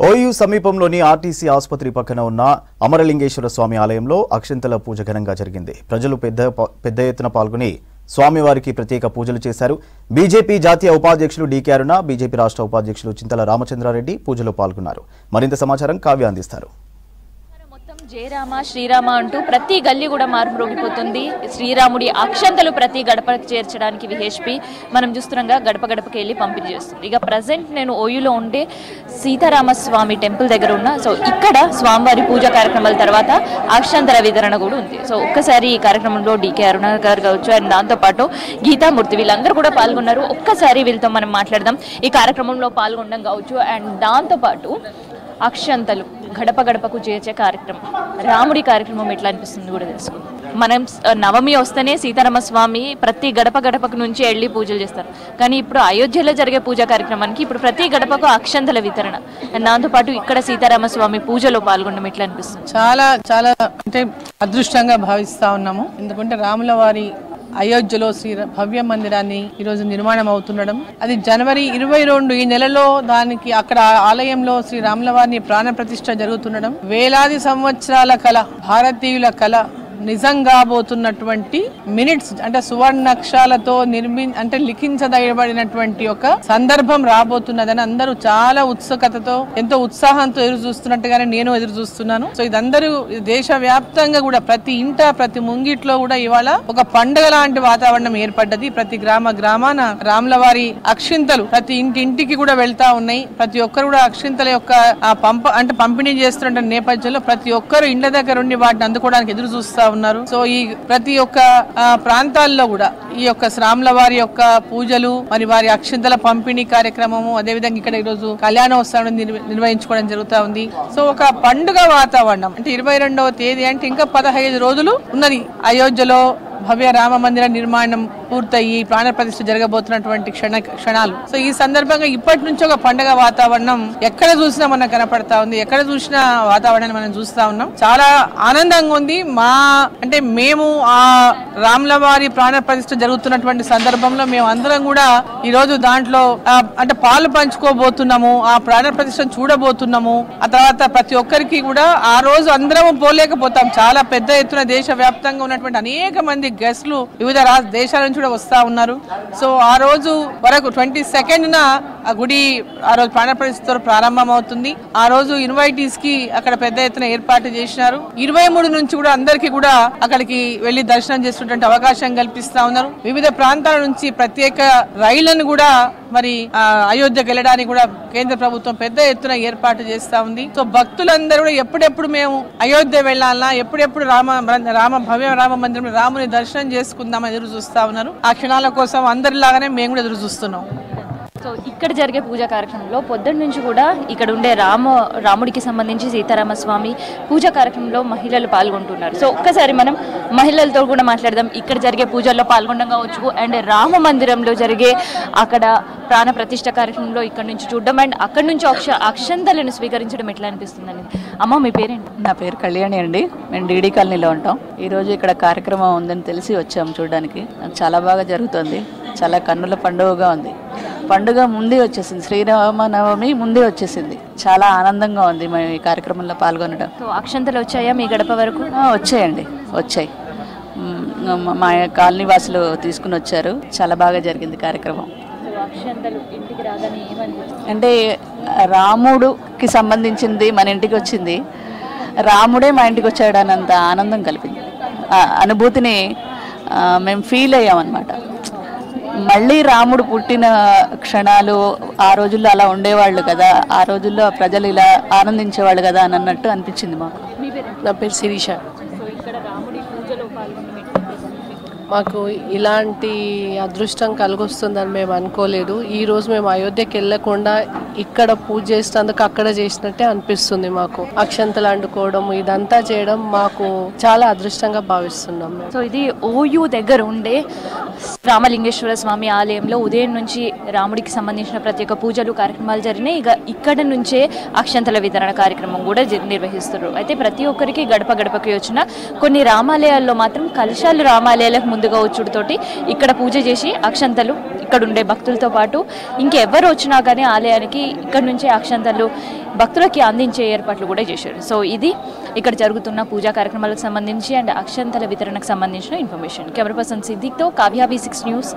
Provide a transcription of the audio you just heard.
OU సమీపంలోని RTC ఆసుపత్రి పక్కన ఉన్న అమరలింగేశ్వర స్వామి ఆలయంలో అక్షంతల పూజ ఘనంగా జరిగింది. ప్రజలు పెద్ద ఎత్తున పాల్గొని స్వామివారికి ప్రత్యేక పూజలు చేశారు. బీజేపీ జాతీయ ఉపాధ్యక్షులు డీకే అరుణ, బీజేపీ రాష్ట్ర ఉపాధ్యక్షులు చింతల రామచంద్రారెడ్డి పూజలో పాల్గొన్నారు. మరింత సమాచారం కావ్య అందిస్తారు. జయ రామ శ్రీరామ అంటూ ప్రతి గల్లీ కూడా మారుమ్రోగిపోతుంది. శ్రీరాముడి అక్షంతలు ప్రతి గడపకి చేర్చడానికి విహెచ్పి మనం చూస్తున్నాగా గడప గడపకి వెళ్ళి పంపిణీ చేస్తుంది. ఇక ప్రజెంట్ నేను ఓయూలో ఉండే సీతారామస్వామి టెంపుల్ దగ్గర ఉన్నా. సో ఇక్కడ స్వామివారి పూజా కార్యక్రమాల తర్వాత అక్షంతల వితరణ కూడా ఉంది. సో ఒక్కసారి ఈ కార్యక్రమంలో డీకే అరుణ గారు కావచ్చు అండ్ దాంతోపాటు గీతామూర్తి వీళ్ళందరూ కూడా పాల్గొన్నారు. ఒక్కసారి వీళ్ళతో మనం మాట్లాడదాం. ఈ కార్యక్రమంలో పాల్గొనడం కావచ్చు అండ్ దాంతోపాటు అక్షంతలు గడప గడపకు చేర్చే కార్యక్రమం, రాముడి కార్యక్రమం ఎట్లా అనిపిస్తుంది కూడా తెలుసుకుందాం. మనం నవమి వస్తేనే సీతారామస్వామి ప్రతి గడప గడపకు నుంచి వెళ్ళి పూజలు చేస్తారు. కానీ ఇప్పుడు అయోధ్యలో జరిగే పూజా కార్యక్రమానికి ఇప్పుడు ప్రతి గడపకు అక్షంతల వితరణ అండ్ దాంతోపాటు ఇక్కడ సీతారామస్వామి పూజలో పాల్గొనడం ఎట్లా అనిపిస్తుంది? చాలా చాలా అంటే అదృష్టంగా భావిస్తా ఉన్నాము. ఎందుకంటే రాముల వారి అయోధ్యలో శ్రీ భవ్య మందిరాన్ని ఈరోజు నిర్మాణం అవుతుండడం, అది జనవరి 22 ఈ నెలలో దానికి అక్కడ ఆలయంలో శ్రీ రాముల వారిని ప్రాణ ప్రతిష్ఠ జరుగుతుండడం వేలాది సంవత్సరాల కళ, భారతీయుల కళ నిజం కాబోతున్నటువంటి మినిట్స్ అంటే సువర్ణాక్షరాలతో అంటే లిఖించదయబడినటువంటి ఒక సందర్భం రాబోతున్నదని అందరూ చాలా ఉత్సుకతతో ఎంతో ఉత్సాహంతో ఎదురు చూస్తున్నట్టుగానే నేను ఎదురు చూస్తున్నాను. సో ఇదందరూ దేశ వ్యాప్తంగా కూడా ప్రతి ఇంట ప్రతి ముంగిట్లో కూడా ఇవాళ ఒక పండుగ లాంటి వాతావరణం ఏర్పడ్డది. ప్రతి గ్రామాన రాముల వారి అక్షింతలు ప్రతి ఇంటికి కూడా వెళ్తా ఉన్నాయి. ప్రతి ఒక్కరు కూడా అక్షింతల యొక్క పంపిణీ చేస్తున్న నేపథ్యంలో ప్రతి ఒక్కరు ఇండ్ల దగ్గర ఉండి వాటిని అందుకోవడానికి ఎదురు చూస్తా ఉన్నారు. సో ఈ ప్రతి ఒక్క ప్రాంతాల్లో కూడా ఈ యొక్క రాముల వారి యొక్క పూజలు మరి వారి అక్షింతల పంపిణీ కార్యక్రమము, అదేవిధంగా ఇక్కడ ఈరోజు కళ్యాణోత్సవం నిర్వహించుకోవడం జరుగుతా ఉంది. సో ఒక పండుగ వాతావరణం అంటే 22వ తేదీ అంటే ఇంకా 15 రోజులు ఉన్నది. అయోధ్యలో భవ్య రామ మందిర నిర్మాణం పూర్తయి ప్రాణ ప్రతిష్ఠ జరగబోతున్నటువంటి క్షణాలు. సో ఈ సందర్భంగా ఇప్పటి నుంచి ఒక పండుగ వాతావరణం ఎక్కడ చూసినా మనకు కనపడతా ఉంది. ఎక్కడ చూసినా వాతావరణాన్ని మనం చూస్తా ఉన్నాం. చాలా ఆనందంగా ఉంది. మేము ఆ రాముల వారి ప్రాణ ప్రతిష్ఠ జరుగుతున్నటువంటి సందర్భంలో మేము అందరం కూడా ఈ రోజు దాంట్లో అంటే పాలు పంచుకోబోతున్నాము. ఆ ప్రాణ ప్రతిష్ఠను చూడబోతున్నాము. ఆ తర్వాత ప్రతి ఒక్కరికి కూడా ఆ రోజు అందరం పోలేకపోతాం. చాలా పెద్ద ఎత్తున దేశ వ్యాప్తంగా ఉన్నటువంటి అనేక మంది గెస్ట్లు వివిధ దేశాల నుంచి కూడా వస్తా ఉన్నారు. సో ఆ రోజు వరకు 22న ఆ గుడి ఆ రోజు ప్రాణ ప్రతిష్ఠతో ప్రారంభం అవుతుంది. ఆ రోజు ఇన్వైటీస్ కి అక్కడ పెద్ద ఎత్తున ఏర్పాటు చేసినారు. 23 నుంచి కూడా అందరికీ కూడా అక్కడికి వెళ్లి దర్శనం చేస్తున్నటువంటి అవకాశం కల్పిస్తా ఉన్నారు. వివిధ ప్రాంతాల నుంచి ప్రత్యేక రైళ్లను కూడా మరి అయోధ్యకు వెళ్ళడానికి కూడా కేంద్ర ప్రభుత్వం పెద్ద ఎత్తున ఏర్పాటు చేస్తా ఉంది. సో భక్తులందరూ కూడా ఎప్పుడెప్పుడు మేము అయోధ్య వెళ్ళాలన్నా, ఎప్పుడెప్పుడు భవ్య రామ మందిరం రాముని దర్శనం చేసుకుందామని ఎదురు చూస్తా ఉన్నారు. ఆ క్షణాల కోసం అందరిలాగానే మేము కూడా ఎదురు చూస్తున్నాం. సో ఇక్కడ జరిగే పూజా కార్యక్రమంలో పొద్దున్న నుంచి కూడా ఇక్కడ ఉండే రాముడికి సంబంధించి సీతారామస్వామి పూజా కార్యక్రమంలో మహిళలు పాల్గొంటున్నారు. సో ఒక్కసారి మనం మహిళలతో కూడా మాట్లాడదాం. ఇక్కడ జరిగే పూజల్లో పాల్గొనడం కావచ్చు అండ్ రామ మందిరంలో జరిగే అక్కడ ప్రాణ ప్రతిష్ఠ కార్యక్రమంలో ఇక్కడ నుంచి చూడడం అండ్ అక్కడ నుంచి అక్షంతలను స్వీకరించడం ఎట్లా అనిపిస్తుందని. అమ్మ మీ పేరేంటి? నా పేరు కళ్యాణి అండి. మేము డీడీ కాలనీలో ఉంటాం. ఈరోజు ఇక్కడ కార్యక్రమం ఉందని తెలిసి వచ్చాము చూడడానికి. చాలా బాగా జరుగుతుంది. చాలా కన్నుల పండుగగా ఉంది. పండుగ ముందే వచ్చేసింది, శ్రీరామనవమి ముందే వచ్చేసింది. చాలా ఆనందంగా ఉంది మేము ఈ కార్యక్రమంలో పాల్గొనడం. అక్షంతలు వచ్చాయా మీ గడప వరకు? వచ్చాయండి, వచ్చాయి. మా కాలనీ వాసులు తీసుకుని వచ్చారు. చాలా బాగా జరిగింది కార్యక్రమం. అంటే రాముడికి సంబంధించింది మన ఇంటికి వచ్చింది, రాముడే మా ఇంటికి వచ్చాడన్నంత ఆనందం కలిపింది. అనుభూతిని మేము ఫీల్ అయ్యామన్నమాట. మళ్ళీ రాముడు పుట్టిన క్షణాలు ఆ రోజుల్లో అలా ఉండేవాళ్ళు కదా, ఆ రోజుల్లో ప్రజలు ఇలా ఆనందించేవాళ్ళు కదా అని అన్నట్టు అనిపించింది మాకు. నా పేరు శిరీష. మాకు ఇలాంటి అదృష్టం కలిగొస్తుందని మేము అనుకోలేదు. ఈరోజు మేము అయోధ్యకి వెళ్ళకుండా ఇక్కడ పూజ చేసినందుకు అక్కడ చేసినట్టే అనిపిస్తుంది. మాకు అక్షంతలు అండుకోవడం ఇదంతా చేయడం మాకు చాలా అదృష్టంగా భావిస్తున్నాం. సో ఇది ఓయూ దగ్గర ఉండే రామలింగేశ్వర స్వామి ఆలయంలో ఉదయం నుంచి రాముడికి సంబంధించిన ప్రత్యేక పూజలు కార్యక్రమాలు జరిగినాయి. ఇక ఇక్కడ నుంచే అక్షంతల వితరణ కార్యక్రమం కూడా నిర్వహిస్తున్నారు. అయితే ప్రతి ఒక్కరికి గడప గడపకి వచ్చిన కొన్ని రామాలయాల్లో మాత్రం కలశాలు రామాలయాలకు ముందుగా వచ్చుడుతోటి ఇక్కడ పూజ చేసి అక్షంతలు ఇక్కడ ఉండే భక్తులతో పాటు ఇంకెవరు వచ్చినా కానీ ఆలయానికి ఇక్కడ నుంచే అక్షంతలు భక్తులకి అందించే ఏర్పాట్లు కూడా చేశారు. సో ఇది ఇక్కడ జరుగుతున్న పూజా కార్యక్రమాలకు సంబంధించి అండ్ అక్షంతల వితరణకు సంబంధించిన ఇన్ఫర్మేషన్. కెమెరా పర్సన్ సిద్దిక్తో కావ్య V6 న్యూస్.